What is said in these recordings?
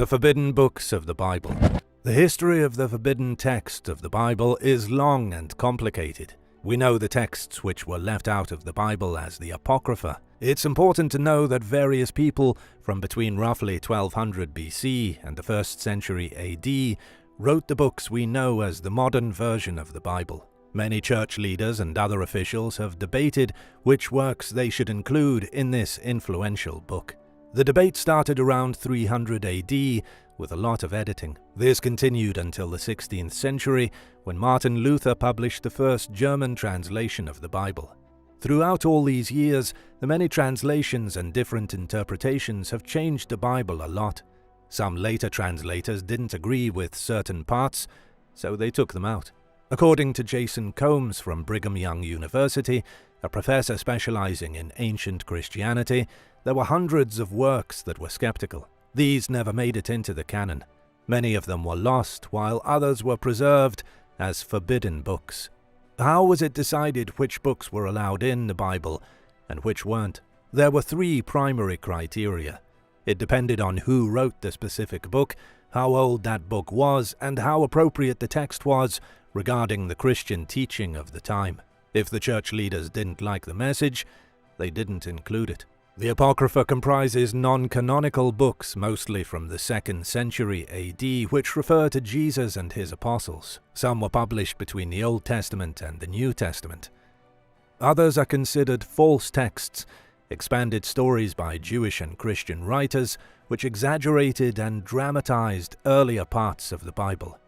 The Forbidden Books of the Bible. The history of the forbidden text of the Bible is long and complicated. We know the texts which were left out of the Bible as the Apocrypha. It's important to know that various people from between roughly 1200 BC and the 1st century AD wrote the books we know as the modern version of the Bible. Many church leaders and other officials have debated which works they should include in this influential book. The debate started around 300 AD with a lot of editing. This continued until the 16th century, when Martin Luther published the first German translation of the Bible. Throughout all these years, the many translations and different interpretations have changed the Bible a lot. Some later translators didn't agree with certain parts, so they took them out. According to Jason Combs from Brigham Young University, a professor specializing in ancient Christianity, there were hundreds of works that were skeptical. These never made it into the canon. Many of them were lost, while others were preserved as forbidden books. How was it decided which books were allowed in the Bible and which weren't? There were three primary criteria. It depended on who wrote the specific book, how old that book was, and how appropriate the text was regarding the Christian teaching of the time. If the church leaders didn't like the message, they didn't include it. The Apocrypha comprises non-canonical books, mostly from the 2nd century AD, which refer to Jesus and his apostles. Some were published between the Old Testament and the New Testament. Others are considered false texts, expanded stories by Jewish and Christian writers, which exaggerated and dramatized earlier parts of the Bible.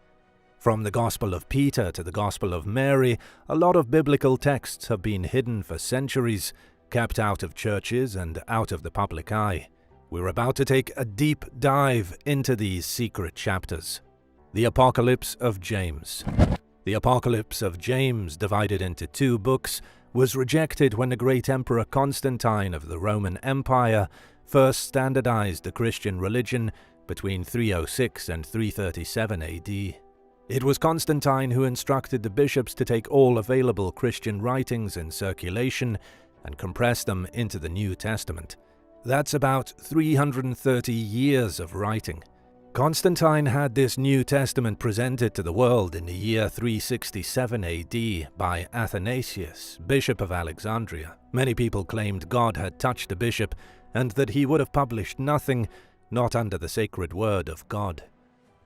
From the Gospel of Peter to the Gospel of Mary, a lot of biblical texts have been hidden for centuries, kept out of churches and out of the public eye. We're about to take a deep dive into these secret chapters. The Apocalypse of James. The Apocalypse of James, divided into 2 books, was rejected when the great Emperor Constantine of the Roman Empire first standardized the Christian religion between 306 and 337 AD. It was Constantine who instructed the bishops to take all available Christian writings in circulation and compress them into the New Testament. That's about 330 years of writing. Constantine had this New Testament presented to the world in the year 367 AD by Athanasius, Bishop of Alexandria. Many people claimed God had touched the bishop and that he would have published nothing not under the sacred word of God.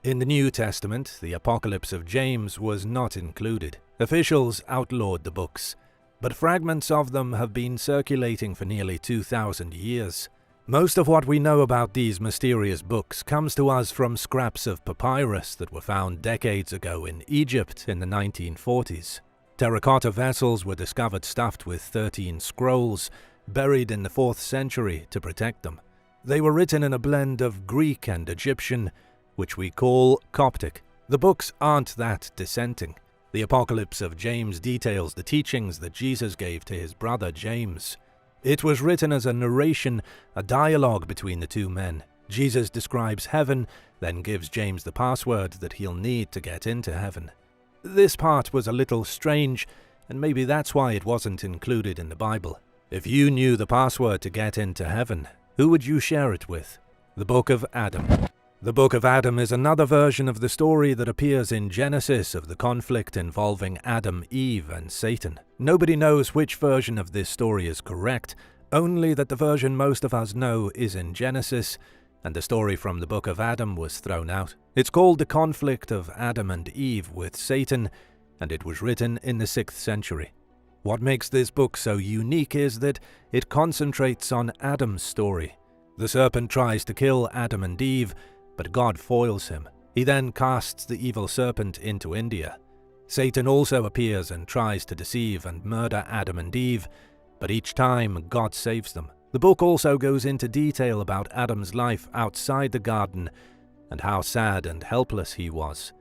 In the New Testament, the Apocalypse of James was not included. Officials outlawed the books, but fragments of them have been circulating for nearly 2,000 years. Most of what we know about these mysterious books comes to us from scraps of papyrus that were found decades ago in Egypt in the 1940s. Terracotta vessels were discovered stuffed with 13 scrolls, buried in the 4th century to protect them. They were written in a blend of Greek and Egyptian, which we call Coptic. The books aren't that dissenting. The Apocalypse of James details the teachings that Jesus gave to his brother James. It was written as a narration, a dialogue between the two men. Jesus describes heaven, then gives James the password that he'll need to get into heaven. This part was a little strange, and maybe that's why it wasn't included in the Bible. If you knew the password to get into heaven, who would you share it with? The Book of Adam. The Book of Adam is another version of the story that appears in Genesis of the conflict involving Adam, Eve, and Satan. Nobody knows which version of this story is correct, only that the version most of us know is in Genesis, and the story from the Book of Adam was thrown out. It's called the conflict of Adam and Eve with Satan, and it was written in the 6th century. What makes this book so unique is that it concentrates on Adam's story. The serpent tries to kill Adam and Eve, but God foils him. He then casts the evil serpent into India. Satan also appears and tries to deceive and murder Adam and Eve, but each time God saves them. The book also goes into detail about Adam's life outside the garden and how sad and helpless he was.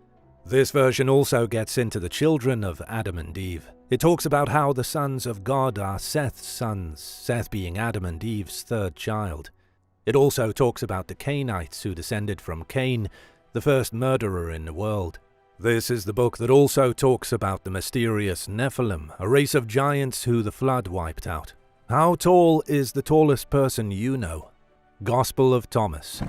This version also gets into the children of Adam and Eve. It talks about how the sons of God are Seth's sons, Seth being Adam and Eve's 3rd child. It also talks about the Cainites who descended from Cain, the first murderer in the world. This is the book that also talks about the mysterious Nephilim, a race of giants who the flood wiped out. How tall is the tallest person you know? Gospel of Thomas.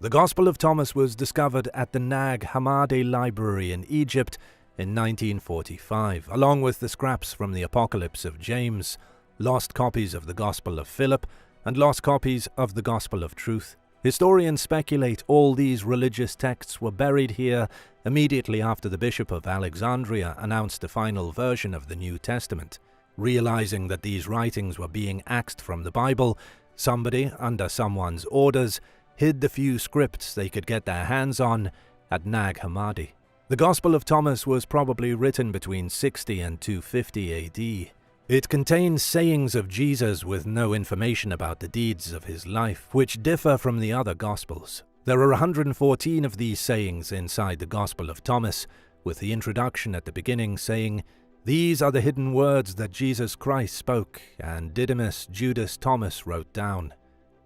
The Gospel of Thomas was discovered at the Nag Hammadi Library in Egypt in 1945, along with the scraps from the Apocalypse of James, lost copies of the Gospel of Philip, and lost copies of the Gospel of Truth. Historians speculate all these religious texts were buried here immediately after the Bishop of Alexandria announced the final version of the New Testament. Realizing that these writings were being axed from the Bible, somebody, under someone's orders, hid the few scripts they could get their hands on at Nag Hammadi. The Gospel of Thomas was probably written between 60 and 250 AD. It contains sayings of Jesus with no information about the deeds of his life, which differ from the other Gospels. There are 114 of these sayings inside the Gospel of Thomas, with the introduction at the beginning saying, "These are the hidden words that Jesus Christ spoke, and Didymus Judas Thomas wrote down."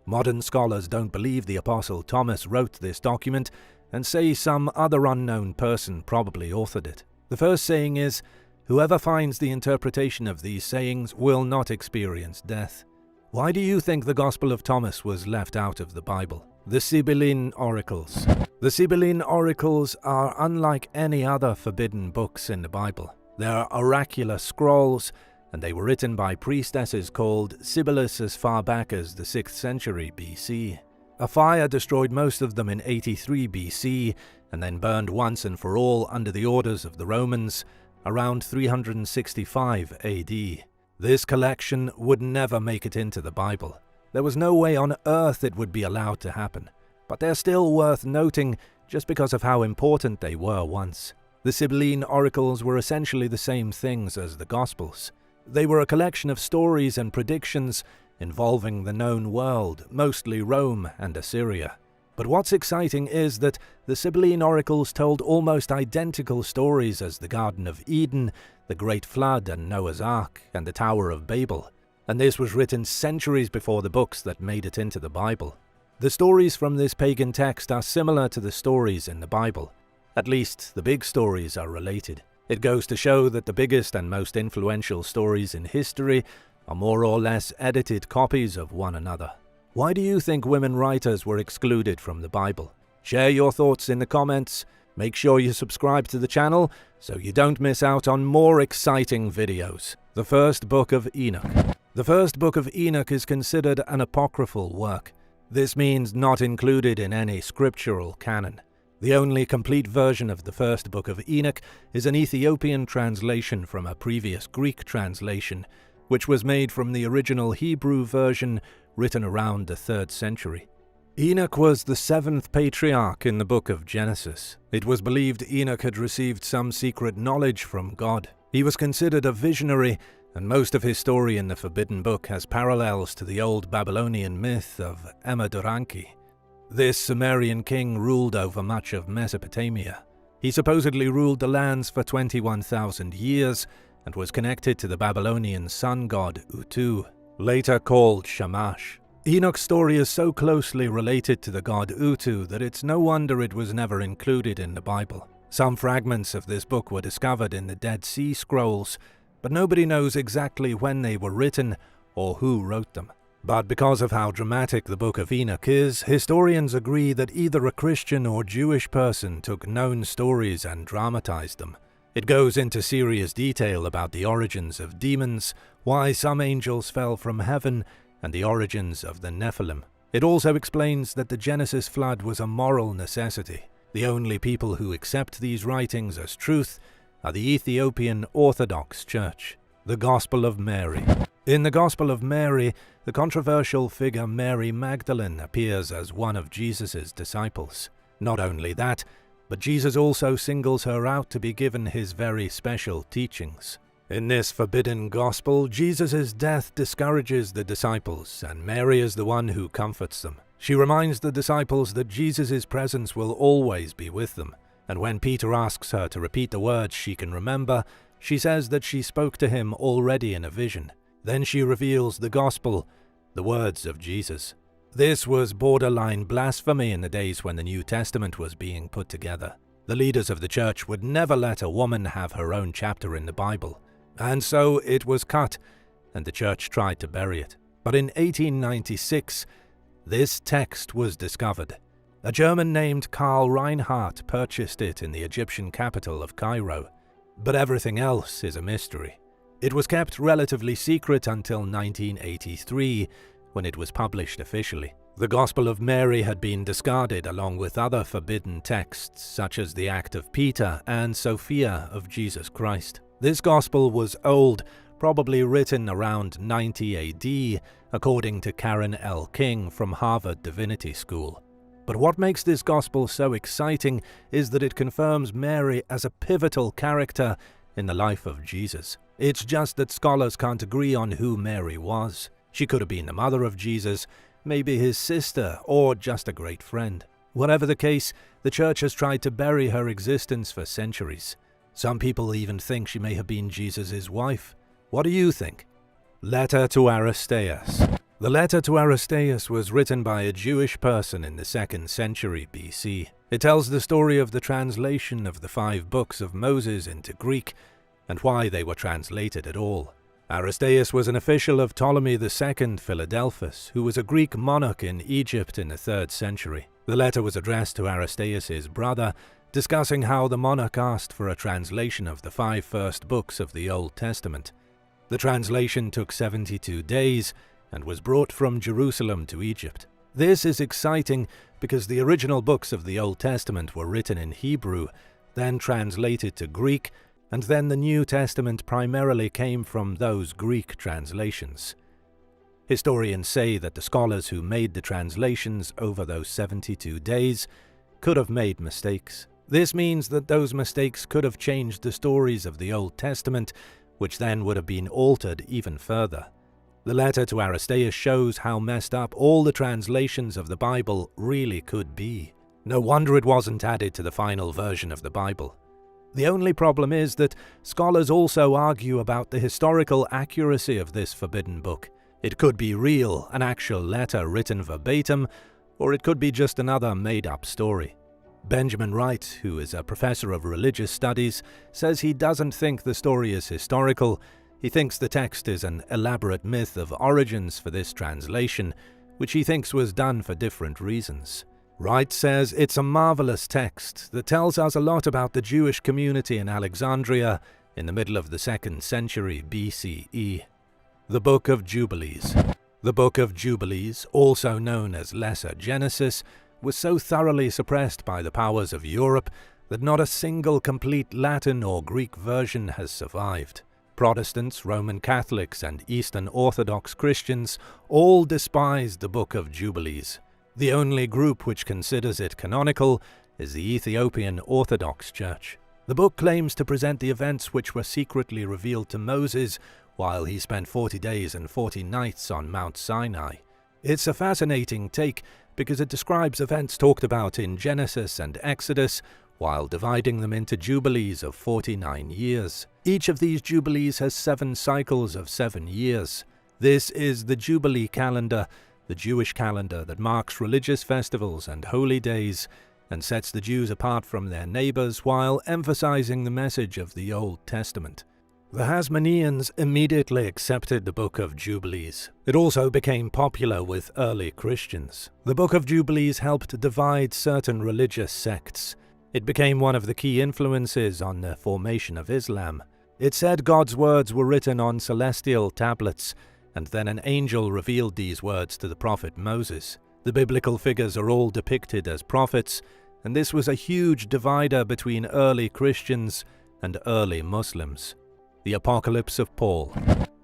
Modern scholars don't believe the Apostle Thomas wrote this document and say some other unknown person probably authored it. The first saying is, "Whoever finds the interpretation of these sayings will not experience death." Why do you think the Gospel of Thomas was left out of the Bible? The Sibling Oracles. The Sibling Oracles are unlike any other forbidden books in the Bible. They are oracular scrolls, and they were written by priestesses called Sibyllus as far back as the 6th century BC. A fire destroyed most of them in 83 BC, and then burned once and for all under the orders of the Romans around 365 AD. This collection would never make it into the Bible. There was no way on earth it would be allowed to happen, but they're still worth noting just because of how important they were once. The Sibling Oracles were essentially the same things as the Gospels. They were a collection of stories and predictions involving the known world, mostly Rome and Assyria. But what's exciting is that the Sibling Oracles told almost identical stories as the Garden of Eden, the Great Flood and Noah's Ark, and the Tower of Babel. And this was written centuries before the books that made it into the Bible. The stories from this pagan text are similar to the stories in the Bible. At least, the big stories are related. It goes to show that the biggest and most influential stories in history are more or less edited copies of one another. Why do you think women writers were excluded from the Bible? Share your thoughts in the comments. Make sure you subscribe to the channel so you don't miss out on more exciting videos. The First Book of Enoch. The First Book of Enoch is considered an apocryphal work. This means not included in any scriptural canon. The only complete version of the First Book of Enoch is an Ethiopian translation from a previous Greek translation, which was made from the original Hebrew version written around the 3rd century. Enoch was the 7th patriarch in the book of Genesis. It was believed Enoch had received some secret knowledge from God. He was considered a visionary, and most of his story in the Forbidden Book has parallels to the old Babylonian myth of Amadurmanki. This Sumerian king ruled over much of Mesopotamia. He supposedly ruled the lands for 21,000 years and was connected to the Babylonian sun god Utu, later called Shamash. Enoch's story is so closely related to the god Utu that it's no wonder it was never included in the Bible. Some fragments of this book were discovered in the Dead Sea Scrolls, but nobody knows exactly when they were written or who wrote them. But because of how dramatic the Book of Enoch is, historians agree that either a Christian or Jewish person took known stories and dramatized them. It goes into serious detail about the origins of demons, why some angels fell from heaven, and the origins of the Nephilim. It also explains that the Genesis flood was a moral necessity. The only people who accept these writings as truth are the Ethiopian Orthodox Church. The Gospel of Mary. In the Gospel of Mary, the controversial figure Mary Magdalene appears as one of Jesus' disciples. Not only that, but Jesus also singles her out to be given his very special teachings. In this forbidden gospel, Jesus' death discourages the disciples, and Mary is the one who comforts them. She reminds the disciples that Jesus' presence will always be with them, and when Peter asks her to repeat the words she can remember, she says that she spoke to him already in a vision. Then she reveals the gospel, the words of Jesus. This was borderline blasphemy in the days when the New Testament was being put together. The leaders of the church would never let a woman have her own chapter in the Bible, and so it was cut, and the church tried to bury it. But in 1896, this text was discovered. A German named Karl Reinhardt purchased it in the Egyptian capital of Cairo, but everything else is a mystery. It was kept relatively secret until 1983, when it was published officially. The Gospel of Mary had been discarded along with other forbidden texts such as the Act of Peter and Sophia of Jesus Christ. This Gospel was old, probably written around 90 AD, according to Karen L. King from Harvard Divinity School. But what makes this Gospel so exciting is that it confirms Mary as a pivotal character in the life of Jesus. It's just that scholars can't agree on who Mary was. She could have been the mother of Jesus, maybe his sister, or just a great friend. Whatever the case, the church has tried to bury her existence for centuries. Some people even think she may have been Jesus' wife. What do you think? Letter to Aristeas. The letter to Aristeas was written by a Jewish person in the 2nd century BC. It tells the story of the translation of the 5 books of Moses into Greek and why they were translated at all. Aristeas was an official of Ptolemy II Philadelphus, who was a Greek monarch in Egypt in the 3rd century. The letter was addressed to Aristeas' brother, discussing how the monarch asked for a translation of the 5 first books of the Old Testament. The translation took 72 days and was brought from Jerusalem to Egypt. This is exciting because the original books of the Old Testament were written in Hebrew, then translated to Greek, and then the New Testament primarily came from those Greek translations. Historians say that the scholars who made the translations over those 72 days could have made mistakes. This means that those mistakes could have changed the stories of the Old Testament, which then would have been altered even further. The letter to Aristeas shows how messed up all the translations of the Bible really could be. No wonder it wasn't added to the final version of the Bible. The only problem is that scholars also argue about the historical accuracy of this forbidden book. It could be real, an actual letter written verbatim, or it could be just another made-up story. Benjamin Wright, who is a professor of religious studies, says he doesn't think the story is historical. He thinks the text is an elaborate myth of origins for this translation, which he thinks was done for different reasons. Wright says it's a marvelous text that tells us a lot about the Jewish community in Alexandria in the middle of the 2nd century BCE. The Book of Jubilees. The Book of Jubilees, also known as Lesser Genesis, was so thoroughly suppressed by the powers of Europe that not a single complete Latin or Greek version has survived. Protestants, Roman Catholics, and Eastern Orthodox Christians all despised the Book of Jubilees. The only group which considers it canonical is the Ethiopian Orthodox Church. The book claims to present the events which were secretly revealed to Moses while he spent 40 days and 40 nights on Mount Sinai. It's a fascinating take because it describes events talked about in Genesis and Exodus while dividing them into jubilees of 49 years. Each of these jubilees has 7 cycles of 7 years. This is the Jubilee calendar, the Jewish calendar that marks religious festivals and holy days and sets the Jews apart from their neighbors while emphasizing the message of the Old Testament. The Hasmoneans immediately accepted the Book of Jubilees. It also became popular with early Christians. The Book of Jubilees helped divide certain religious sects. It became one of the key influences on the formation of Islam. It said God's words were written on celestial tablets, and then an angel revealed these words to the prophet Moses. The biblical figures are all depicted as prophets, and this was a huge divider between early Christians and early Muslims. The Apocalypse of Paul.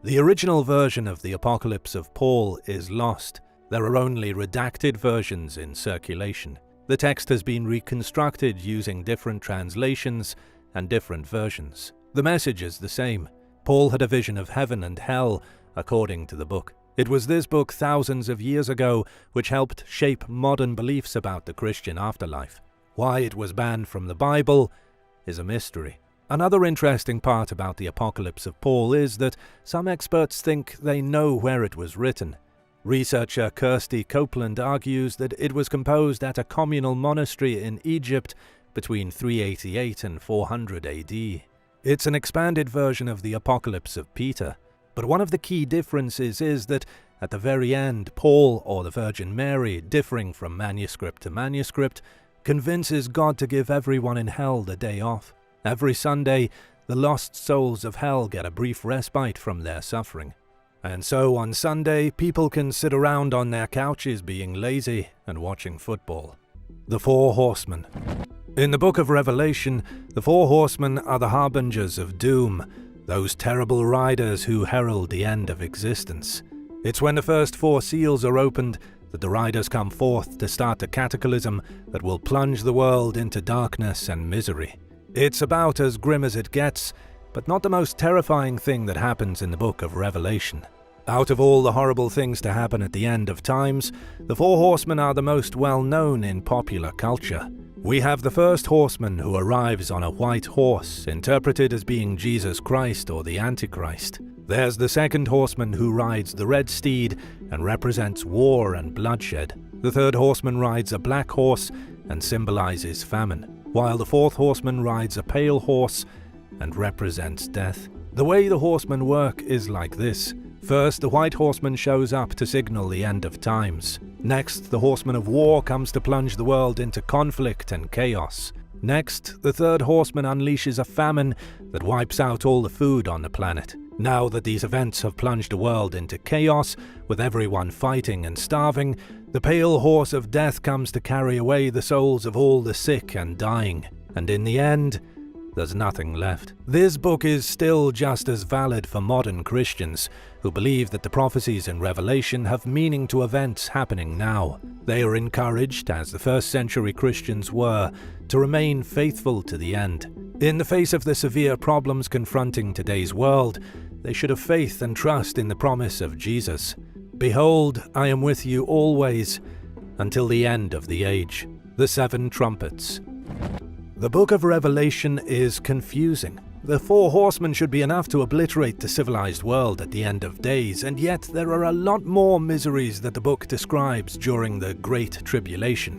The original version of the Apocalypse of Paul is lost. There are only redacted versions in circulation. The text has been reconstructed using different translations and different versions. The message is the same. Paul had a vision of heaven and hell, according to the book. It was this book thousands of years ago which helped shape modern beliefs about the Christian afterlife. Why it was banned from the Bible is a mystery. Another interesting part about the Apocalypse of Paul is that some experts think they know where it was written. Researcher Kirsty Copeland argues that it was composed at a communal monastery in Egypt between 388 and 400 AD. It's an expanded version of the Apocalypse of Peter, but one of the key differences is that At the very end, Paul, or the Virgin Mary, differing from manuscript to manuscript, convinces God to give everyone in hell the day off. Every Sunday, the lost souls of hell get a brief respite from their suffering. And so on Sunday, people can sit around on their couches being lazy and watching football. The Four Horsemen. In the Book of Revelation, the Four Horsemen are the harbingers of doom, those terrible riders who herald the end of existence. It's when the first 4 seals are opened that the riders come forth to start a cataclysm that will plunge the world into darkness and misery. It's about as grim as it gets, but not the most terrifying thing that happens in the Book of Revelation. Out of all the horrible things to happen at the end of times, the Four Horsemen are the most well-known in popular culture. We have the first horseman who arrives on a white horse, interpreted as being Jesus Christ or the Antichrist. There's the second horseman who rides the red steed and represents war and bloodshed. The third horseman rides a black horse and symbolizes famine, while the fourth horseman rides a pale horse and represents death. The way the horsemen work is like this. First, the white horseman shows up to signal the end of times. Next, the horseman of war comes to plunge the world into conflict and chaos. Next, the third horseman unleashes a famine that wipes out all the food on the planet. Now that these events have plunged the world into chaos, with everyone fighting and starving, the pale horse of death comes to carry away the souls of all the sick and dying. And in the end, there's nothing left. This book is still just as valid for modern Christians who believe that the prophecies in Revelation have meaning to events happening now. They are encouraged, as the first century Christians were, to remain faithful to the end. In the face of the severe problems confronting today's world, they should have faith and trust in the promise of Jesus. Behold, I am with you always, until the end of the age. The Seven Trumpets. The Book of Revelation is confusing. The Four Horsemen should be enough to obliterate the civilized world at the end of days, and yet there are a lot more miseries that the book describes during the Great Tribulation.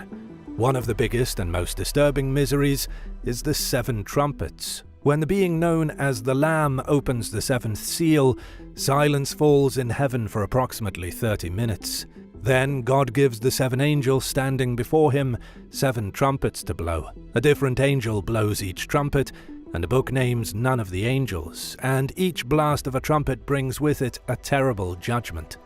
One of the biggest and most disturbing miseries is the Seven Trumpets. When the being known as the Lamb opens the seventh seal, silence falls in heaven for approximately 30 minutes. Then God gives the 7 angels standing before him 7 trumpets to blow. A different angel blows each trumpet, and the book names none of the angels, and each blast of a trumpet brings with it a terrible judgment.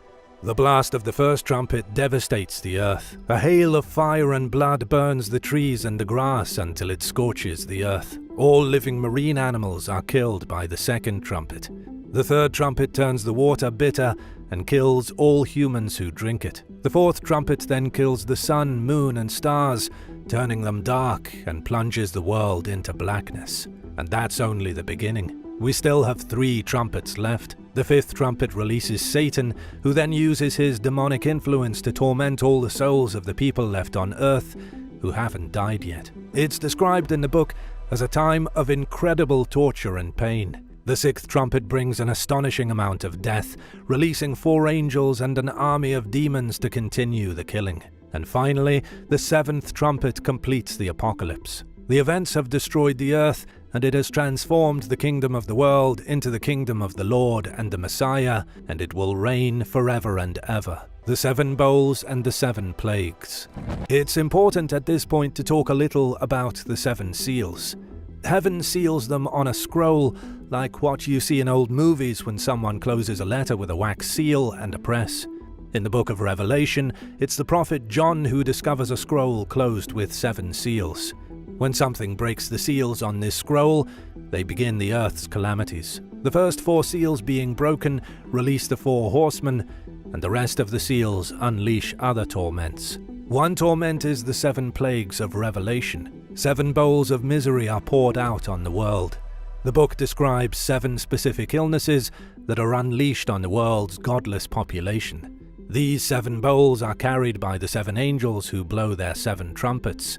The blast of the first trumpet devastates the earth. A hail of fire and blood burns the trees and the grass until it scorches the earth. All living marine animals are killed by the second trumpet. The third trumpet turns the water bitter and kills all humans who drink it. The fourth trumpet then kills the sun, moon, and stars, turning them dark and plunges the world into blackness. And that's only the beginning. We still have 3 trumpets left. The fifth trumpet releases Satan, who then uses his demonic influence to torment all the souls of the people left on earth who haven't died yet. It's described in the book as a time of incredible torture and pain. The sixth trumpet brings an astonishing amount of death, releasing 4 angels and an army of demons to continue the killing. And finally, the seventh trumpet completes the apocalypse. The events have destroyed the earth, and it has transformed the kingdom of the world into the kingdom of the Lord and the Messiah, and it will reign forever and ever. The 7 bowls and the 7 plagues. It's important at this point to talk a little about the 7 seals. Heaven seals them on a scroll, like what you see in old movies when someone closes a letter with a wax seal and a press. In the Book of Revelation, it's the prophet John who discovers a scroll closed with 7 seals. When something breaks the seals on this scroll, they begin the earth's calamities. The first 4 seals being broken release the 4 horsemen, and the rest of the seals unleash other torments. One torment is the 7 plagues of Revelation. 7 bowls of misery are poured out on the world. The book describes 7 specific illnesses that are unleashed on the world's godless population. These 7 bowls are carried by the 7 angels who blow their 7 trumpets.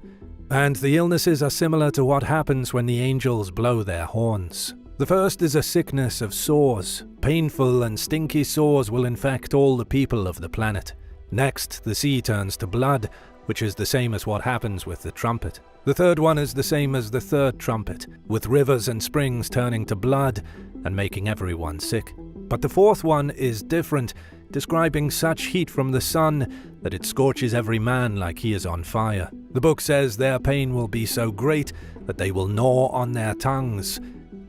And the illnesses are similar to what happens when the angels blow their horns. The first is a sickness of sores. Painful and stinky sores will infect all the people of the planet. Next, the sea turns to blood, which is the same as what happens with the trumpet. The third one is the same as the third trumpet, with rivers and springs turning to blood and making everyone sick. But the fourth one is different. describing such heat from the sun that it scorches every man like he is on fire. The book says their pain will be so great that they will gnaw on their tongues,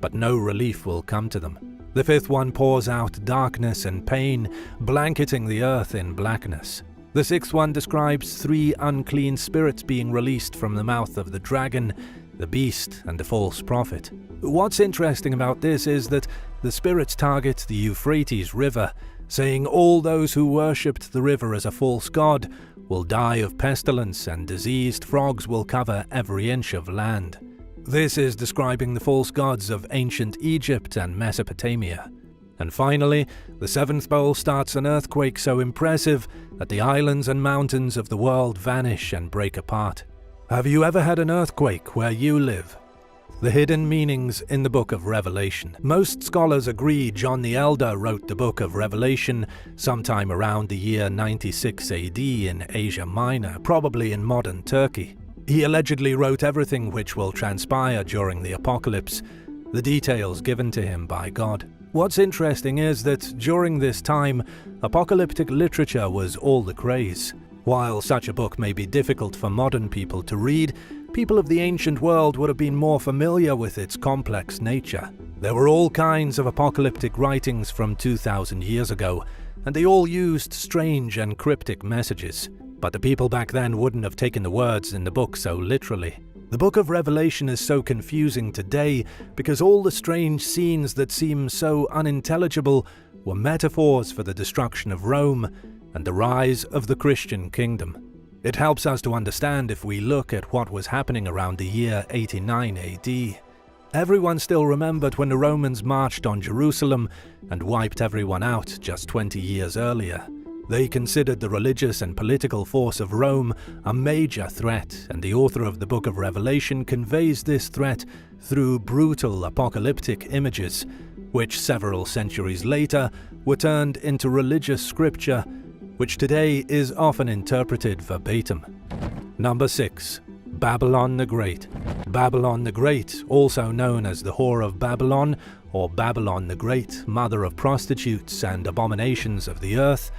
but no relief will come to them. The fifth one pours out darkness and pain, blanketing the earth in blackness. The sixth one describes 3 unclean spirits being released from the mouth of the dragon, the beast, and the false prophet. What's interesting about this is that the spirits target the Euphrates River, saying all those who worshipped the river as a false god will die of pestilence and diseased frogs will cover every inch of land. This is describing the false gods of ancient Egypt and Mesopotamia. And finally, the seventh bowl starts an earthquake so impressive that the islands and mountains of the world vanish and break apart. Have you ever had an earthquake where you live? The hidden meanings in the Book of Revelation. Most scholars agree John the Elder wrote the Book of Revelation sometime around the year 96 AD in Asia Minor, probably in modern Turkey. He allegedly wrote everything which will transpire during the apocalypse, the details given to him by God. What's interesting is that during this time, apocalyptic literature was all the craze. While such a book may be difficult for modern people to read, people of the ancient world would have been more familiar with its complex nature. There were all kinds of apocalyptic writings from 2,000 years ago, and they all used strange and cryptic messages. But the people back then wouldn't have taken the words in the book so literally. The Book of Revelation is so confusing today because all the strange scenes that seem so unintelligible were metaphors for the destruction of Rome and the rise of the Christian kingdom. It helps us to understand if we look at what was happening around the year 89 AD. Everyone still remembered when the Romans marched on Jerusalem and wiped everyone out just 20 years earlier. They considered the religious and political force of Rome a major threat, and the author of the Book of Revelation conveys this threat through brutal apocalyptic images, which several centuries later were turned into religious scripture, which today is often interpreted verbatim. Number 6. Babylon the Great. Babylon the Great, also known as the Whore of Babylon, or Babylon the Great, mother of prostitutes and abominations of the earth,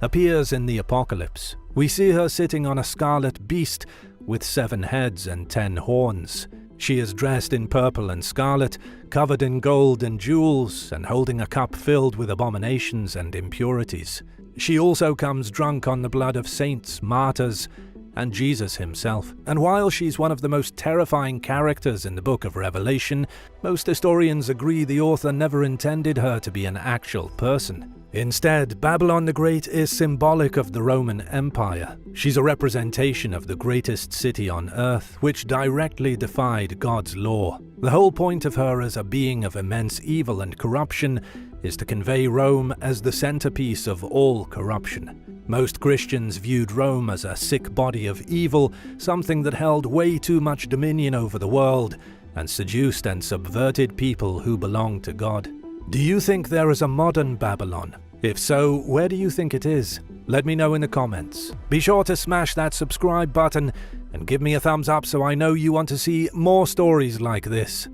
appears in the Apocalypse. We see her sitting on a scarlet beast with 7 heads and 10 horns. She is dressed in purple and scarlet, covered in gold and jewels, and holding a cup filled with abominations and impurities. She also comes drunk on the blood of saints, martyrs, and Jesus himself. And while she's one of the most terrifying characters in the Book of Revelation, most historians agree the author never intended her to be an actual person. Instead, Babylon the Great is symbolic of the Roman Empire. She's a representation of the greatest city on earth, which directly defied God's law. The whole point of her as a being of immense evil and corruption is to convey Rome as the centerpiece of all corruption. Most Christians viewed Rome as a sick body of evil, something that held way too much dominion over the world and seduced and subverted people who belonged to God. Do you think there is a modern Babylon? If so, where do you think it is? Let me know in the comments. Be sure to smash that subscribe button and give me a thumbs up so I know you want to see more stories like this.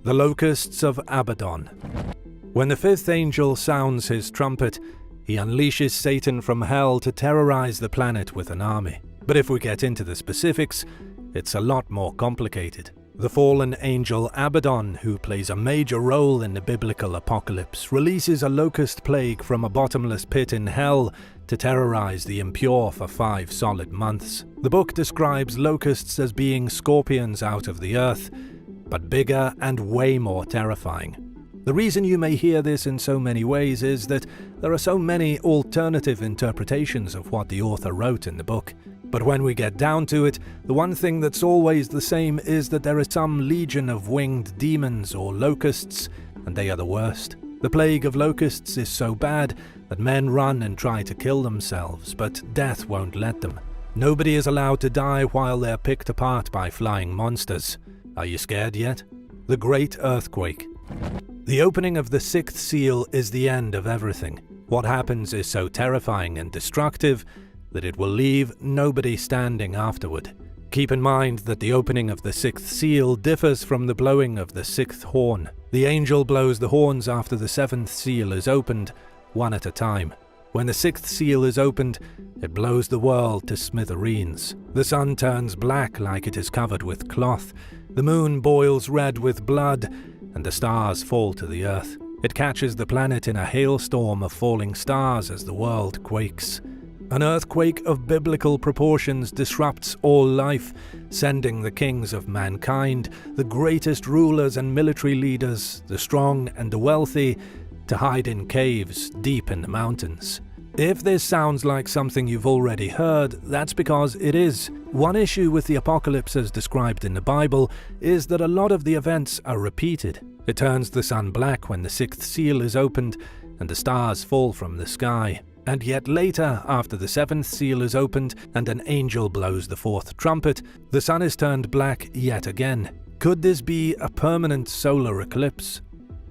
The Locusts of Abaddon. When the fifth angel sounds his trumpet, he unleashes Satan from hell to terrorize the planet with an army. But if we get into the specifics, it's a lot more complicated. The fallen angel Abaddon, who plays a major role in the biblical apocalypse, releases a locust plague from a bottomless pit in hell to terrorize the impure for 5 solid months. The book describes locusts as being scorpions out of the earth, but bigger and way more terrifying. The reason you may hear this in so many ways is that there are so many alternative interpretations of what the author wrote in the book. But when we get down to it, the one thing that's always the same is that there is some legion of winged demons or locusts, and they are the worst. The plague of locusts is so bad that men run and try to kill themselves, but death won't let them. Nobody is allowed to die while they're picked apart by flying monsters. Are you scared yet? The Great Earthquake. The opening of the 6th seal is the end of everything. What happens is so terrifying and destructive that it will leave nobody standing afterward. Keep in mind that the opening of the 6th seal differs from the blowing of the 6th horn. The angel blows the horns after the 7th seal is opened, one at a time. When the sixth seal is opened, it blows the world to smithereens. The sun turns black like it is covered with cloth, the moon boils red with blood, and the stars fall to the earth. It catches the planet in a hailstorm of falling stars as the world quakes. An earthquake of biblical proportions disrupts all life, sending the kings of mankind, the greatest rulers and military leaders, the strong and the wealthy, to hide in caves deep in the mountains. If this sounds like something you've already heard, that's because it is. One issue with the apocalypse as described in the Bible is that a lot of the events are repeated. It turns the sun black when the sixth seal is opened, and the stars fall from the sky. And yet later, after the seventh seal is opened and an angel blows the fourth trumpet, the sun is turned black yet again. Could this be a permanent solar eclipse?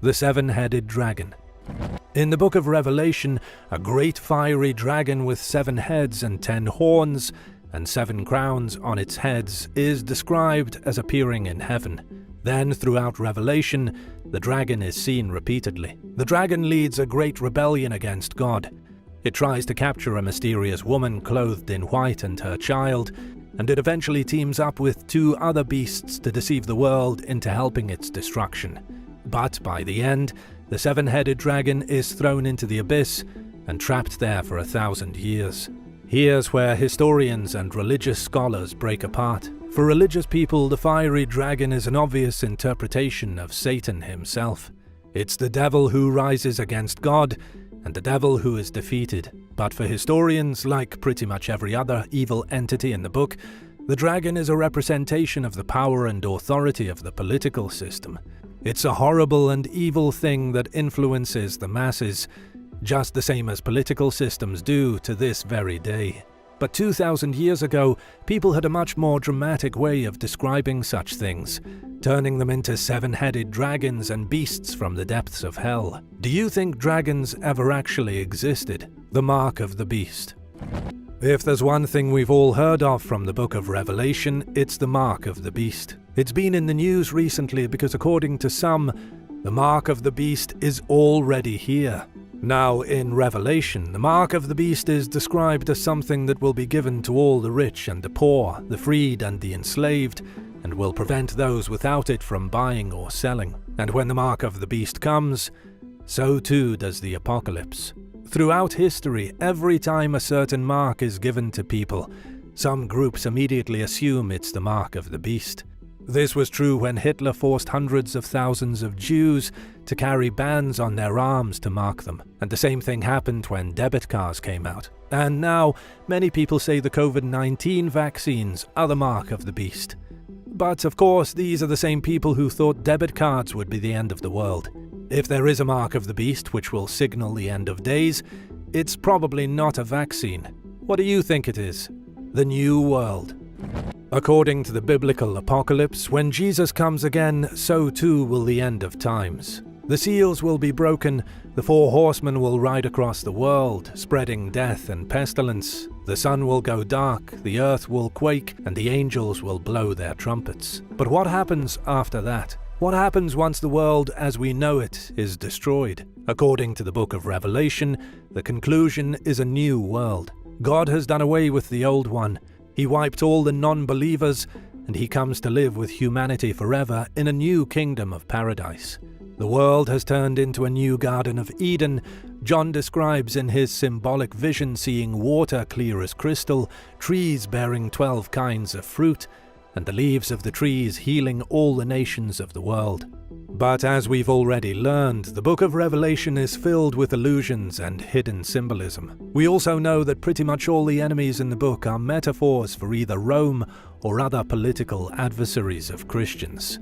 The Seven-Headed Dragon. In the Book of Revelation, a great fiery dragon with 7 heads and 10 horns and 7 crowns on its heads is described as appearing in heaven. Then, throughout Revelation, the dragon is seen repeatedly. The dragon leads a great rebellion against God. It tries to capture a mysterious woman clothed in white and her child, and it eventually teams up with 2 other beasts to deceive the world into helping its destruction. But by the end, the seven-headed dragon is thrown into the abyss and trapped there for 1,000 years. Here's where historians and religious scholars break apart. For religious people, the fiery dragon is an obvious interpretation of Satan himself. It's the devil who rises against God, and the devil who is defeated. But for historians, like pretty much every other evil entity in the book, the dragon is a representation of the power and authority of the political system. It's a horrible and evil thing that influences the masses, just the same as political systems do to this very day. But 2,000 years ago, people had a much more dramatic way of describing such things, turning them into 7-headed dragons and beasts from the depths of hell. Do you think dragons ever actually existed? The mark of the beast. If there's one thing we've all heard of from the Book of Revelation, it's the mark of the beast. It's been in the news recently because according to some, the mark of the beast is already here. Now, in Revelation, the mark of the beast is described as something that will be given to all the rich and the poor, the freed and the enslaved, and will prevent those without it from buying or selling. And when the mark of the beast comes, so too does the apocalypse. Throughout history, every time a certain mark is given to people, some groups immediately assume it's the mark of the beast. This was true when Hitler forced hundreds of thousands of Jews to carry bands on their arms to mark them, and the same thing happened when debit cards came out. And now, many people say the COVID-19 vaccines are the mark of the beast. But of course, these are the same people who thought debit cards would be the end of the world. If there is a mark of the beast which will signal the end of days, it's probably not a vaccine. What do you think it is? The New World. According to the biblical apocalypse, when Jesus comes again, so too will the end of times. The seals will be broken, the 4 horsemen will ride across the world, spreading death and pestilence. The sun will go dark, the earth will quake, and the angels will blow their trumpets. But what happens after that? What happens once the world as we know it is destroyed? According to the Book of Revelation, the conclusion is a new world. God has done away with the old one. He wiped all the non-believers, and he comes to live with humanity forever in a new kingdom of paradise. The world has turned into a new Garden of Eden. John describes in his symbolic vision seeing water clear as crystal, trees bearing 12 kinds of fruit, and the leaves of the trees healing all the nations of the world. But as we've already learned, the Book of Revelation is filled with illusions and hidden symbolism. We also know that pretty much all the enemies in the book are metaphors for either Rome or other political adversaries of Christians.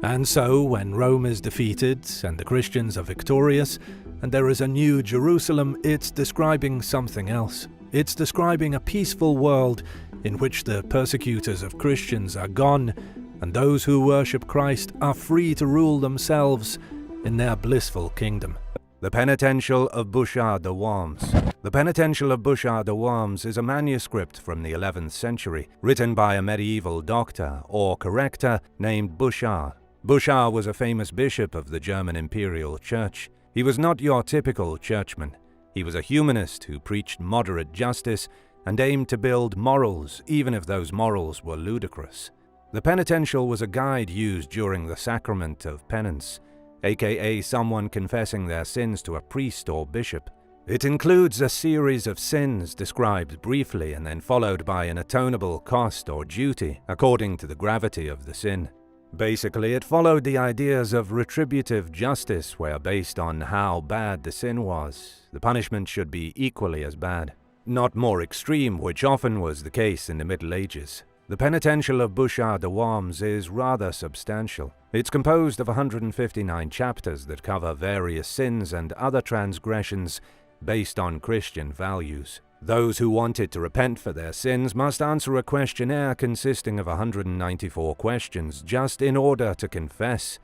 And so, when Rome is defeated and the Christians are victorious, and there is a new Jerusalem, it's describing something else. It's describing a peaceful world in which the persecutors of Christians are gone, and those who worship Christ are free to rule themselves in their blissful kingdom. The Penitential of Bouchard de Worms. The Penitential of Bouchard de Worms is a manuscript from the 11th century, written by a medieval doctor or corrector named Bouchard. Bouchard was a famous bishop of the German Imperial Church. He was not your typical churchman. He was a humanist who preached moderate justice and aimed to build morals, even if those morals were ludicrous. The Penitential was a guide used during the sacrament of penance, aka someone confessing their sins to a priest or bishop. It includes a series of sins described briefly and then followed by an atonable cost or duty according to the gravity of the sin. Basically, it followed the ideas of retributive justice, where based on how bad the sin was, the punishment should be equally as bad. Not more extreme, which often was the case in the Middle Ages. The Penitential of Bouchard de Worms is rather substantial. It's composed of 159 chapters that cover various sins and other transgressions based on Christian values. Those who wanted to repent for their sins must answer a questionnaire consisting of 194 questions just in order to confess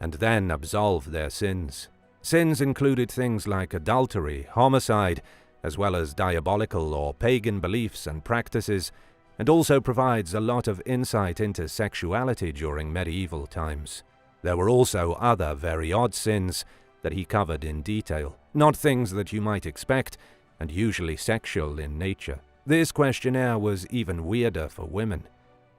and then absolve their sins. Sins included things like adultery, homicide, as well as diabolical or pagan beliefs and practices, and also provides a lot of insight into sexuality during medieval times. There were also other very odd sins that he covered in detail, not things that you might expect, and usually sexual in nature. This questionnaire was even weirder for women.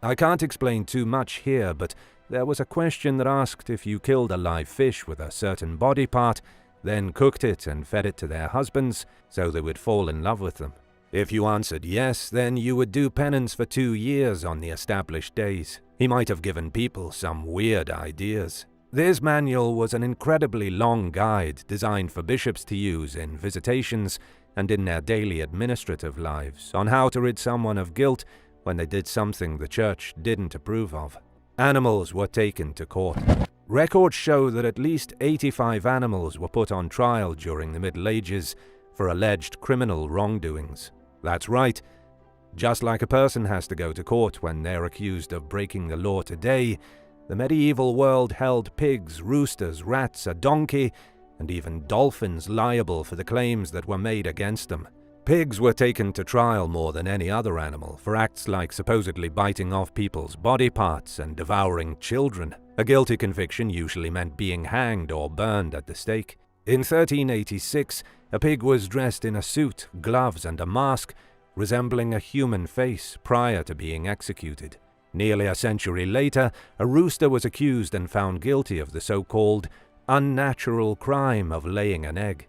I can't explain too much here, but there was a question that asked if you killed a live fish with a certain body part, then cooked it and fed it to their husbands so they would fall in love with them. If you answered yes, then you would do penance for 2 years on the established days. He might have given people some weird ideas. This manual was an incredibly long guide designed for bishops to use in visitations and in their daily administrative lives on how to rid someone of guilt when they did something the church didn't approve of. Animals were taken to court. Records show that at least 85 animals were put on trial during the Middle Ages for alleged criminal wrongdoings. That's right. Just like a person has to go to court when they're accused of breaking the law today, the medieval world held pigs, roosters, rats, a donkey, and even dolphins liable for the claims that were made against them. Pigs were taken to trial more than any other animal for acts like supposedly biting off people's body parts and devouring children. A guilty conviction usually meant being hanged or burned at the stake. In 1386, a pig was dressed in a suit, gloves, and a mask, resembling a human face prior to being executed. Nearly a century later, a rooster was accused and found guilty of the so-called unnatural crime of laying an egg.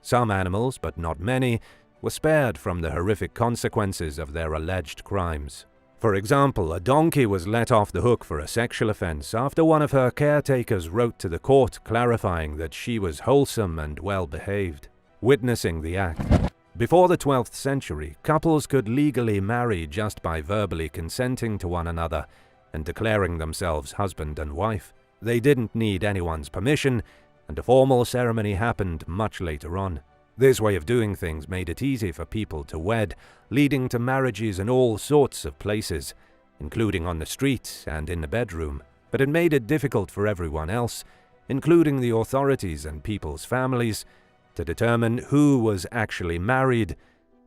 Some animals, but not many, were spared from the horrific consequences of their alleged crimes. For example, a donkey was let off the hook for a sexual offense after one of her caretakers wrote to the court clarifying that she was wholesome and well-behaved. Witnessing the act. Before the 12th century, couples could legally marry just by verbally consenting to one another and declaring themselves husband and wife. They didn't need anyone's permission, and a formal ceremony happened much later on. This way of doing things made it easy for people to wed, leading to marriages in all sorts of places, including on the street and in the bedroom. But it made it difficult for everyone else, including the authorities and people's families, to determine who was actually married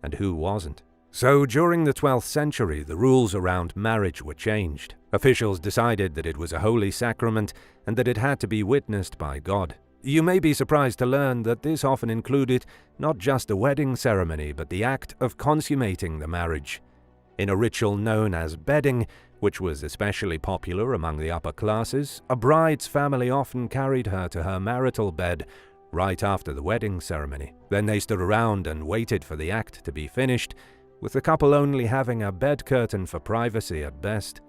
and who wasn't. So during the 12th century, the rules around marriage were changed. Officials decided that it was a holy sacrament and that it had to be witnessed by God. You may be surprised to learn that this often included not just a wedding ceremony, but the act of consummating the marriage. In a ritual known as bedding, which was especially popular among the upper classes, a bride's family often carried her to her marital bed right after the wedding ceremony. Then they stood around and waited for the act to be finished, with the couple only having a bed curtain for privacy at best.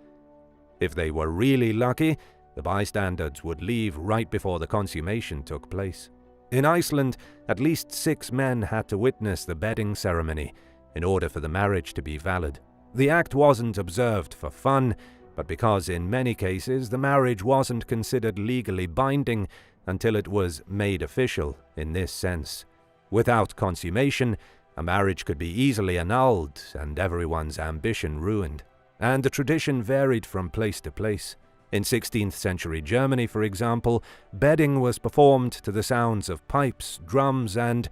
If they were really lucky, the bystanders would leave right before the consummation took place. In Iceland, at least 6 men had to witness the bedding ceremony in order for the marriage to be valid. The act wasn't observed for fun, but because in many cases the marriage wasn't considered legally binding until it was made official in this sense. Without consummation, a marriage could be easily annulled and everyone's ambition ruined. And the tradition varied from place to place. In 16th century Germany, for example, bedding was performed to the sounds of pipes, drums, and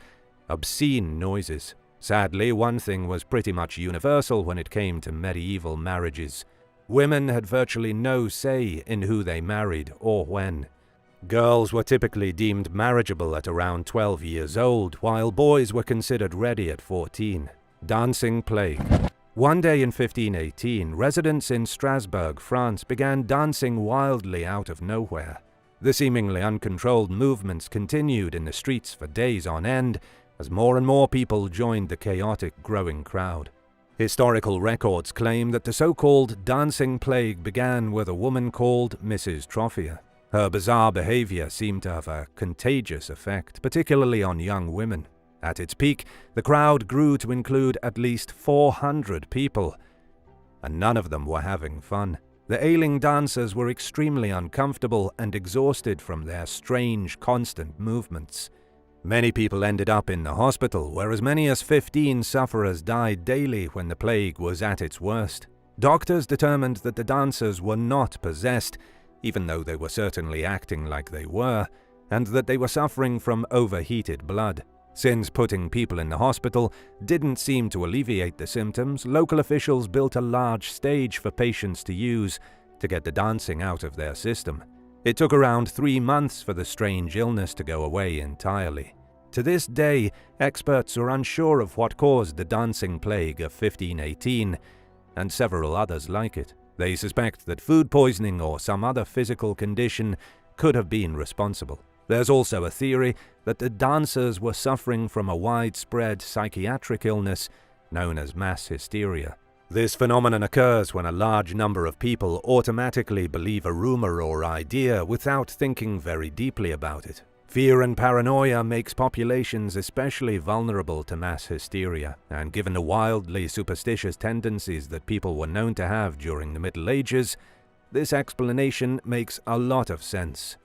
obscene noises. Sadly, one thing was pretty much universal when it came to medieval marriages. Women had virtually no say in who they married or when. Girls were typically deemed marriageable at around 12 years old, while boys were considered ready at 14. Dancing plague. One day in 1518, residents in Strasbourg, France, began dancing wildly out of nowhere. The seemingly uncontrolled movements continued in the streets for days on end, as more and more people joined the chaotic growing crowd. Historical records claim that the so-called dancing plague began with a woman called Mrs. Trophia. Her bizarre behavior seemed to have a contagious effect, particularly on young women. At its peak, the crowd grew to include at least 400 people, and none of them were having fun. The ailing dancers were extremely uncomfortable and exhausted from their strange, constant movements. Many people ended up in the hospital, where as many as 15 sufferers died daily when the plague was at its worst. Doctors determined that the dancers were not possessed, even though they were certainly acting like they were, and that they were suffering from overheated blood. Since putting people in the hospital didn't seem to alleviate the symptoms, local officials built a large stage for patients to use to get the dancing out of their system. It took around 3 months for the strange illness to go away entirely. To this day, experts are unsure of what caused the dancing plague of 1518, and several others like it. They suspect that food poisoning or some other physical condition could have been responsible. There's also a theory that the dancers were suffering from a widespread psychiatric illness known as mass hysteria. This phenomenon occurs when a large number of people automatically believe a rumor or idea without thinking very deeply about it. Fear and paranoia makes populations especially vulnerable to mass hysteria, and given the wildly superstitious tendencies that people were known to have during the Middle Ages, this explanation makes a lot of sense.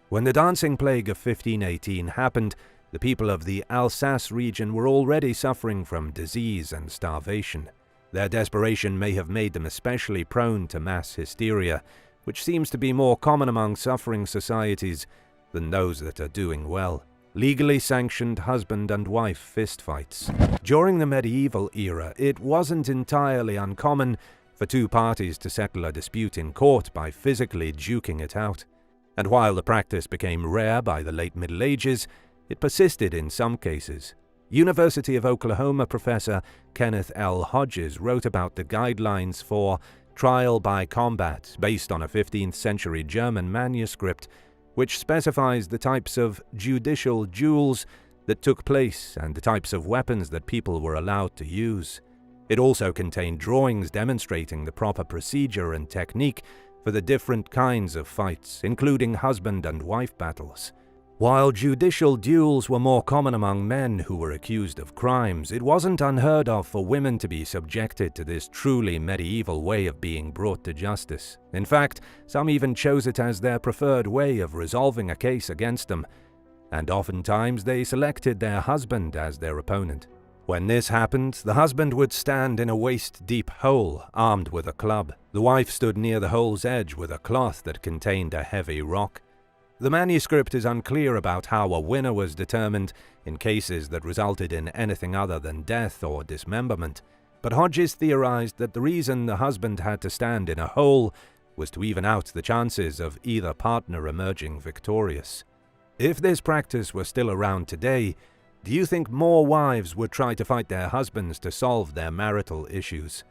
When the dancing plague of 1518 happened, the people of the Alsace region were already suffering from disease and starvation. Their desperation may have made them especially prone to mass hysteria, which seems to be more common among suffering societies than those that are doing well. Legally sanctioned husband and wife fistfights. During the medieval era, it wasn't entirely uncommon for two parties to settle a dispute in court by physically duking it out. And while the practice became rare by the late Middle Ages, it persisted in some cases. University of Oklahoma professor Kenneth L. Hodges wrote about the guidelines for trial by combat based on a 15th century German manuscript, which specifies the types of judicial duels that took place and the types of weapons that people were allowed to use. It also contained drawings demonstrating the proper procedure and technique for the different kinds of fights, including husband and wife battles. While judicial duels were more common among men who were accused of crimes, it wasn't unheard of for women to be subjected to this truly medieval way of being brought to justice. In fact, some even chose it as their preferred way of resolving a case against them, and oftentimes they selected their husband as their opponent. When this happened, the husband would stand in a waist-deep hole, armed with a club. The wife stood near the hole's edge with a cloth that contained a heavy rock. The manuscript is unclear about how a winner was determined in cases that resulted in anything other than death or dismemberment, but Hodges theorized that the reason the husband had to stand in a hole was to even out the chances of either partner emerging victorious. If this practice were still around today, do you think more wives would try to fight their husbands to solve their marital issues?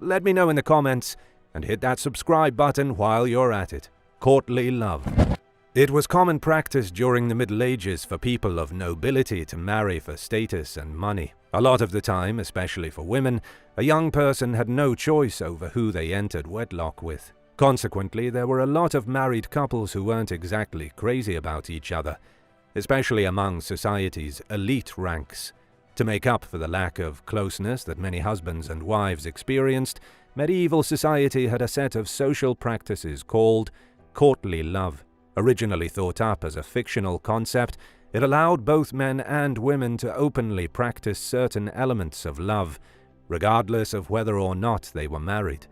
Let me know in the comments, and hit that subscribe button while you're at it. Courtly love. It was common practice during the Middle Ages for people of nobility to marry for status and money. A lot of the time, especially for women, a young person had no choice over who they entered wedlock with. Consequently, there were a lot of married couples who weren't exactly crazy about each other, especially among society's elite ranks. To make up for the lack of closeness that many husbands and wives experienced, medieval society had a set of social practices called courtly love. Originally thought up as a fictional concept, it allowed both men and women to openly practice certain elements of love, regardless of whether or not they were married.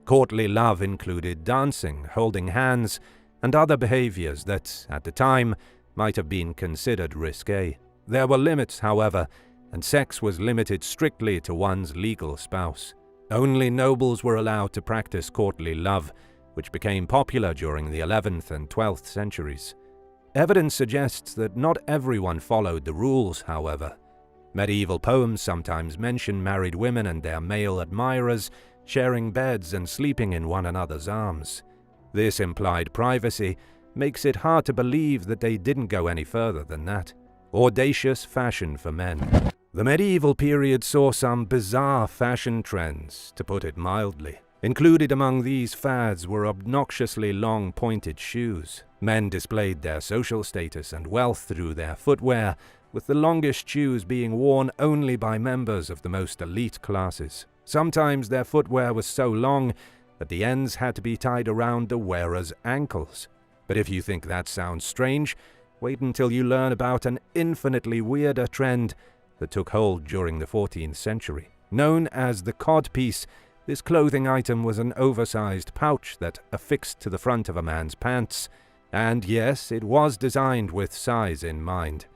Courtly love included dancing, holding hands, and other behaviors that, at the time, might have been considered risque. There were limits, however, and sex was limited strictly to one's legal spouse. Only nobles were allowed to practice courtly love, which became popular during the 11th and 12th centuries. Evidence suggests that not everyone followed the rules, however. Medieval poems sometimes mention married women and their male admirers sharing beds and sleeping in one another's arms. This implied privacy makes it hard to believe that they didn't go any further than that. Audacious fashion for men. The medieval period saw some bizarre fashion trends, to put it mildly. Included among these fads were obnoxiously long pointed shoes. Men displayed their social status and wealth through their footwear, with the longest shoes being worn only by members of the most elite classes. Sometimes their footwear was so long that the ends had to be tied around the wearer's ankles. But if you think that sounds strange, wait until you learn about an infinitely weirder trend that took hold during the 14th century. Known as the codpiece, this clothing item was an oversized pouch that affixed to the front of a man's pants. And yes, it was designed with size in mind.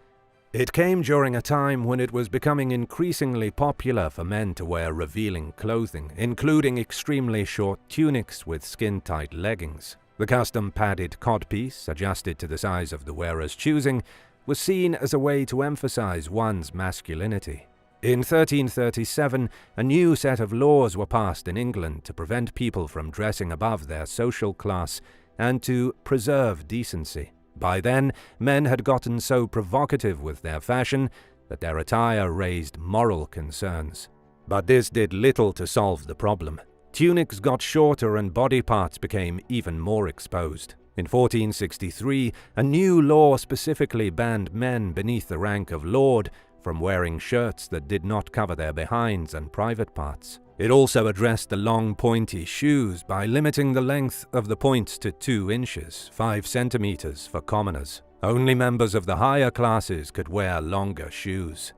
It came during a time when it was becoming increasingly popular for men to wear revealing clothing, including extremely short tunics with skin-tight leggings. The custom padded codpiece, adjusted to the size of the wearer's choosing, was seen as a way to emphasize one's masculinity. In 1337, a new set of laws were passed in England to prevent people from dressing above their social class and to preserve decency. By then, men had gotten so provocative with their fashion that their attire raised moral concerns. But this did little to solve the problem. Tunics got shorter and body parts became even more exposed. In 1463, a new law specifically banned men beneath the rank of lord from wearing shirts that did not cover their behinds and private parts. It also addressed the long pointy shoes by limiting the length of the points to 2 inches, 5 centimeters for commoners. Only members of the higher classes could wear longer shoes.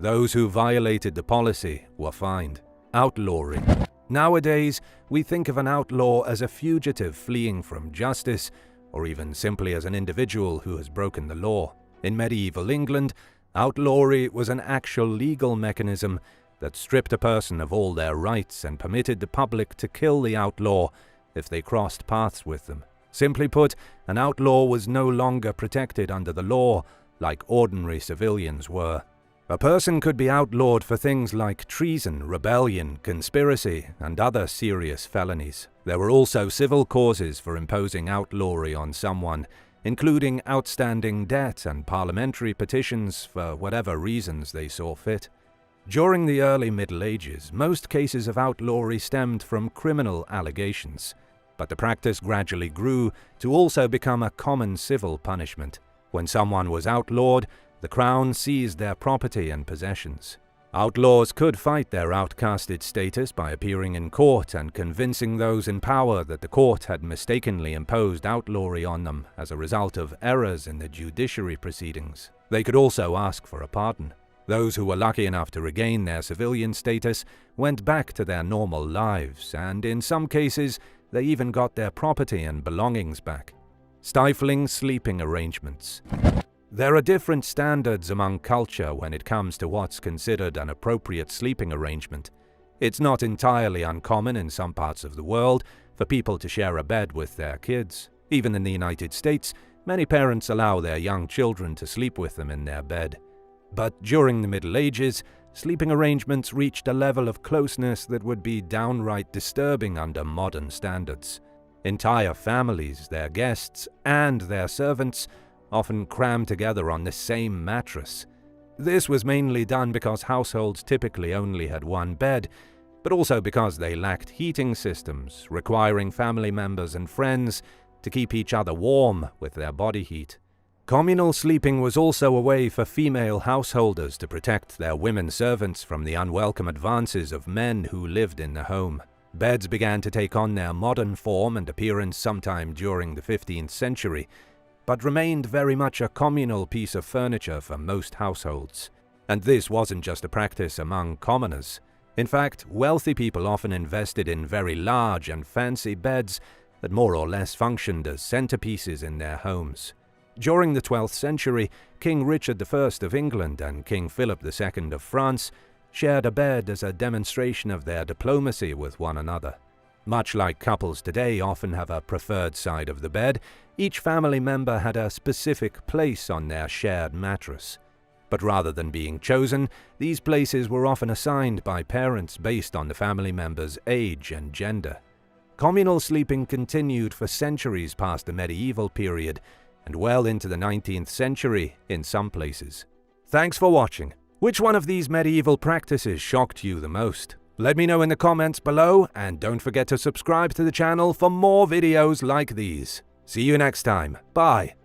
Those who violated the policy were fined. Outlawing. Nowadays, we think of an outlaw as a fugitive fleeing from justice, or even simply as an individual who has broken the law. In medieval England, outlawry was an actual legal mechanism that stripped a person of all their rights and permitted the public to kill the outlaw if they crossed paths with them. Simply put, an outlaw was no longer protected under the law like ordinary civilians were. A person could be outlawed for things like treason, rebellion, conspiracy, and other serious felonies. There were also civil causes for imposing outlawry on someone, including outstanding debt and parliamentary petitions for whatever reasons they saw fit. During the early Middle Ages, most cases of outlawry stemmed from criminal allegations, but the practice gradually grew to also become a common civil punishment. When someone was outlawed, the crown seized their property and possessions. Outlaws could fight their outcasted status by appearing in court and convincing those in power that the court had mistakenly imposed outlawry on them as a result of errors in the judiciary proceedings. They could also ask for a pardon. Those who were lucky enough to regain their civilian status went back to their normal lives, and in some cases, they even got their property and belongings back. Stifling sleeping arrangements. There are different standards among culture when it comes to what's considered an appropriate sleeping arrangement. It's not entirely uncommon in some parts of the world for people to share a bed with their kids. Even in the United States, many parents allow their young children to sleep with them in their bed. But during the Middle Ages, sleeping arrangements reached a level of closeness that would be downright disturbing under modern standards. Entire families, their guests, and their servants often crammed together on the same mattress. This was mainly done because households typically only had one bed, but also because they lacked heating systems, requiring family members and friends to keep each other warm with their body heat. Communal sleeping was also a way for female householders to protect their women servants from the unwelcome advances of men who lived in the home. Beds began to take on their modern form and appearance sometime during the 15th century, but remained very much a communal piece of furniture for most households. And this wasn't just a practice among commoners. In fact, wealthy people often invested in very large and fancy beds that more or less functioned as centerpieces in their homes. During the 12th century, King Richard I of England and King Philip II of France shared a bed as a demonstration of their diplomacy with one another. Much like couples today often have a preferred side of the bed, Each family member had a specific place on their shared mattress. But rather than being chosen, these places were often assigned by parents based on the family member's age and gender. Communal sleeping continued for centuries past the medieval period and well into the 19th century in some places. Thanks for watching. Which one of these medieval practices shocked you the most? Let me know in the comments below, and don't forget to subscribe to the channel for more videos like these. See you next time. Bye.